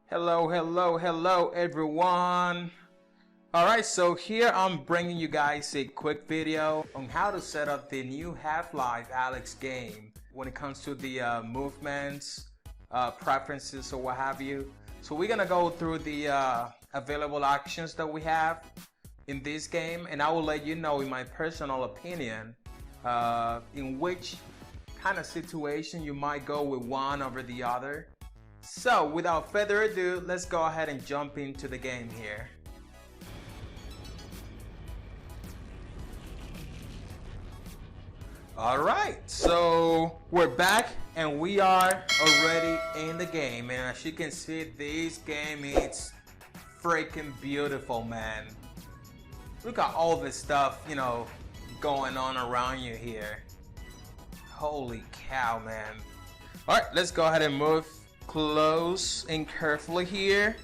Hello everyone. Alright, so here I'm bringing you guys a quick video on how to set up the new Half-Life Alyx game when it comes to the movements, preferences or what have you. So we're gonna go through the available actions that we have in this game, and I will let you know in my personal opinion in which kind of situation you might go with one over the other. So without further ado, let's go ahead and jump into the game here. Alright, so we're back and we are already in the game, and as you can see, this game is freaking beautiful, man. Look at all this stuff, you know, going on around you here. Holy cow, man. Alright, let's go ahead and move close and carefully here.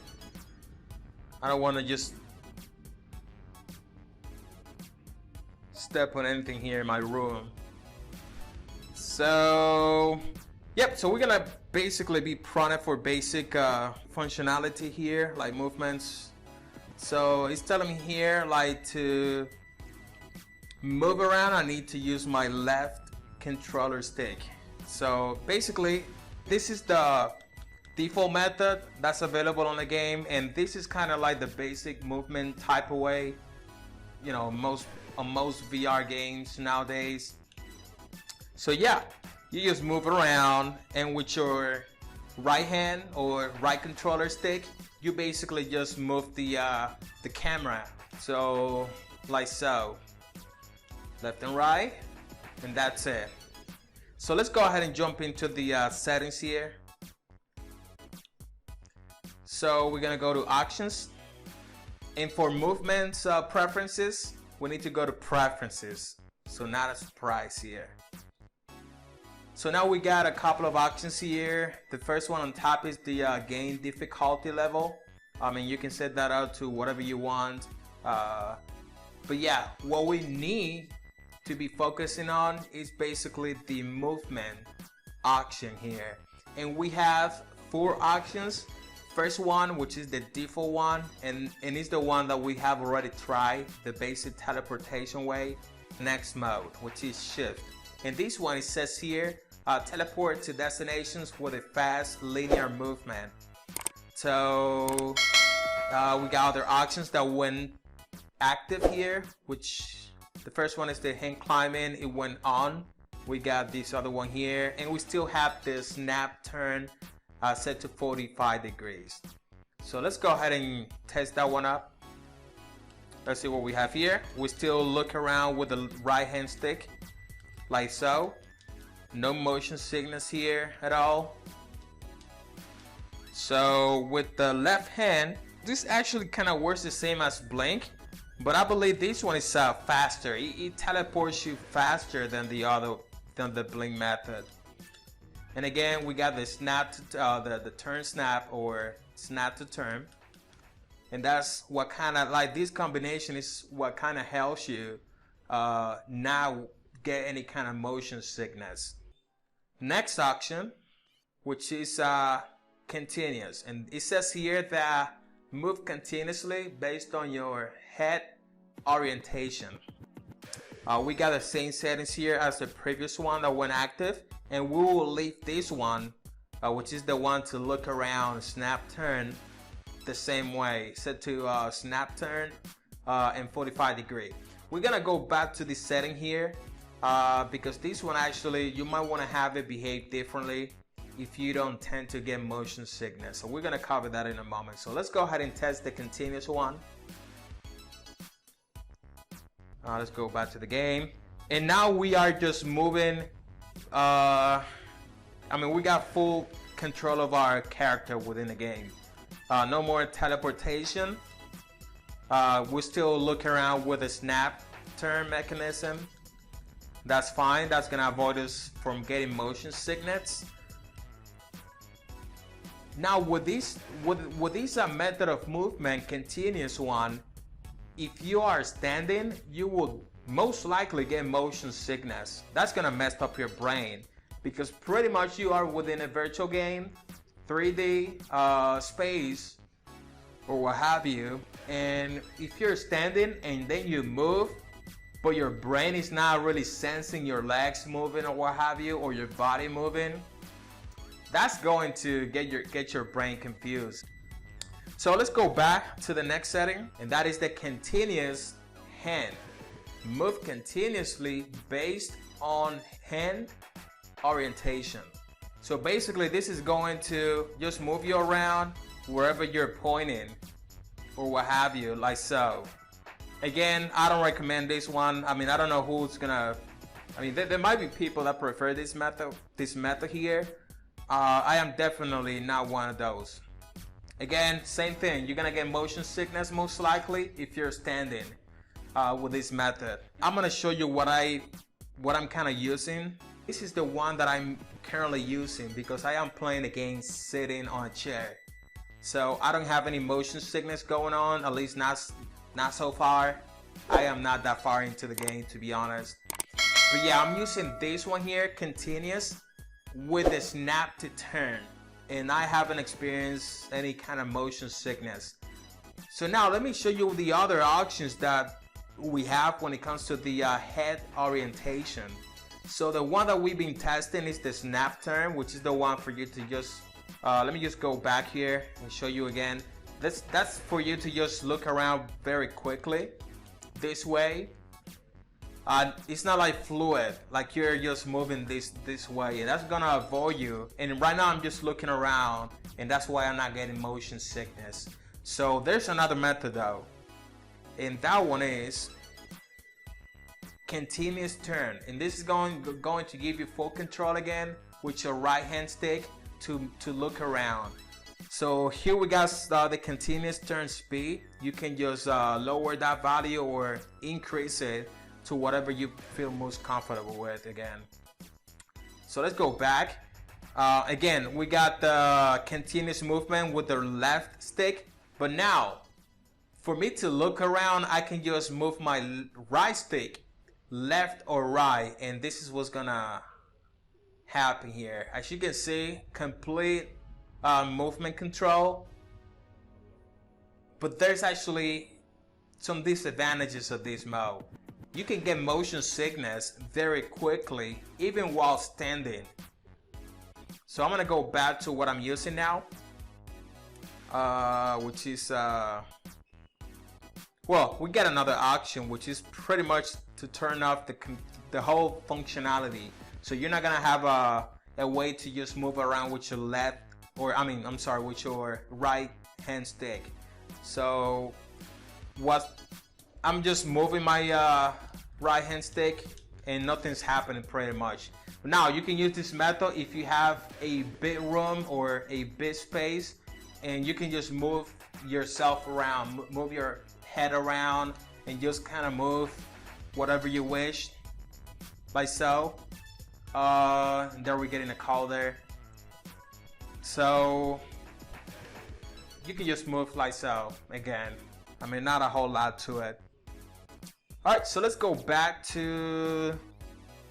I don't want to just step on anything here in my room. So yep, so we're gonna basically be prompted for basic functionality here, like movements. So it's telling me here, like, to move around I need to use my left controller stick. So basically this is the default method that's available on the game, and this is kind of like the basic movement type of way, you know, on most VR games nowadays. So yeah, you just move around, and with your right hand or right controller stick, you basically just move the camera. So like so, left and right, and that's it. So let's go ahead and jump into the settings here. So we're gonna go to options, and for movements preferences, we need to go to preferences. So not a surprise here. So now we got a couple of options here. The first one on top is the game difficulty level. I mean, you can set that out to whatever you want. But yeah, what we need to be focusing on is basically the movement option here. And we have 4 options. First one, which is the default one, and it's the one that we have already tried, the basic teleportation way. Next mode, which is shift. And this one, it says here, teleport to destinations with a fast linear movement. So we got other options that went active here, which the first one is the hand climbing, it went on. We got this other one here, and we still have the snap turn set to 45 degrees. So let's go ahead and test that one up. Let's see what we have here. We still look around with the right hand stick, like so. No motion sickness here at all. So with the left hand, this actually kind of works the same as blink, but I believe this one is faster. It teleports you faster than the blink method. And again, we got the snap to the turn snap, or snap to turn, and that's what kind of, like, this combination is what kind of helps you not get any kind of motion sickness. Next option, which is continuous, and it says here that move continuously based on your head orientation. We got the same settings here as the previous one that went active, and we will leave this one, which is the one to look around, snap turn, the same way, set to snap turn and 45 degree. We're gonna go back to the setting here because this one, actually, you might want to have it behave differently if you don't tend to get motion sickness. So we're gonna cover that in a moment. So let's go ahead and test the continuous one. Let's go back to the game, and now we are just moving. I mean, we got full control of our character within the game. No more teleportation. We still look around with a snap turn mechanism. That's fine. That's gonna avoid us from getting motion sickness. Now with this method of movement, continuous one, if you are standing, you will most likely get motion sickness. That's gonna mess up your brain, because pretty much you are within a virtual game 3D space or what have you, and if you're standing and then you move, but your brain is not really sensing your legs moving or what have you, or your body moving, that's going to get your brain confused. So let's go back to the next setting, and that is the continuous hand. Move continuously based on hand orientation. So basically this is going to just move you around wherever you're pointing or what have you, like so. Again, I don't recommend this one. I mean, I don't know who's gonna, I mean, there might be people that prefer this method here. I am definitely not one of those. Again, same thing, you're gonna get motion sickness most likely if you're standing with this method. I'm gonna show you what I'm kind of using. This is the one that I'm currently using because I am playing the game sitting on a chair. So I don't have any motion sickness going on, at least not so far. I am not that far into the game, to be honest. But yeah, I'm using this one here, continuous, with the snap to turn. And I haven't experienced any kind of motion sickness. So now let me show you the other options that we have when it comes to the head orientation. So the one that we've been testing is the snap turn, which is the one for you to just let me just go back here and show you again. That's for you to just look around very quickly this way. It's not like fluid, like you're just moving this way, and that's gonna avoid you. And right now I'm just looking around, and that's why I'm not getting motion sickness. So there's another method though, and that one is continuous turn, and this is going to give you full control again with your right hand stick to look around. So here we got the continuous turn speed. You can just lower that value or increase it to whatever you feel most comfortable with again. So let's go back. Again, we got the continuous movement with the left stick, but now for me to look around, I can just move my right stick left or right, and this is what's gonna happen here. As you can see, complete movement control, but there's actually some disadvantages of this mode. You can get motion sickness very quickly even while standing. So I'm gonna go back to what I'm using now, which is well, we get another option, which is pretty much to turn off the whole functionality. So you're not gonna have a way to just move around with your left, or I'm sorry, with your right hand stick. So I'm just moving my right hand stick and nothing's happening pretty much. Now you can use this method if you have a big room or a big space, and you can just move yourself around, move your head around, and just kind of move whatever you wish, like so. There we're getting a call there. So you can just move like so again. I mean, not a whole lot to it. All right, so let's go back to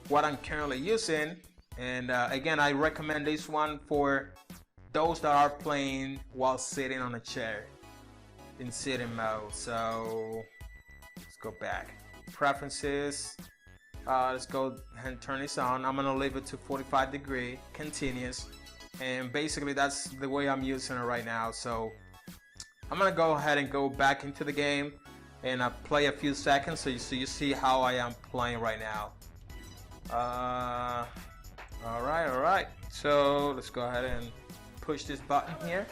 what I'm currently using. And again, I recommend this one for those that are playing while sitting on a chair in sitting mode. So let's go back. Preferences. Let's go ahead and turn this on. I'm gonna leave it to 45 degree continuous, and basically that's the way I'm using it right now. So I'm gonna go ahead and go back into the game and play a few seconds so you see how I am playing right now. All right. So let's go ahead and push this button here.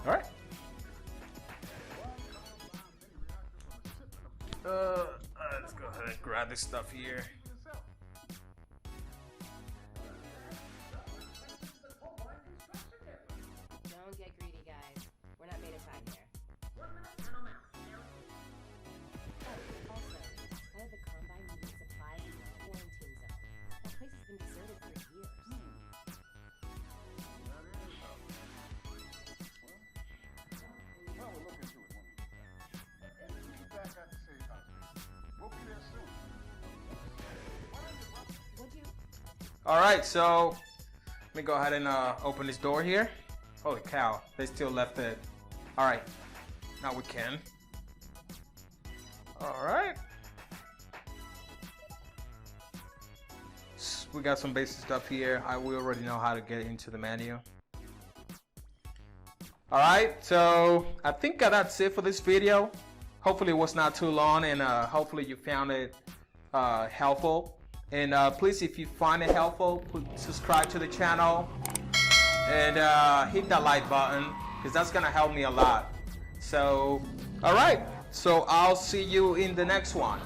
All right. Let's go ahead and grab this stuff here. Don't get greedy, guys. We're not made of time here. Also, I have the Combine needing supplies in the quarantine zone. That place has been deserted for years. Well, we'll look into it when we get back. We'll be back at the safe house. We'll be there soon. All right, so let me go ahead and open this door here. Holy cow, they still left it. All right, now we can. All right. We got some basic stuff here. We already know how to get into the menu. All right, so I think that's it for this video. Hopefully it was not too long, and hopefully you found it helpful. And please, if you find it helpful, please subscribe to the channel and hit that like button, because that's gonna help me a lot. So, all right, so I'll see you in the next one.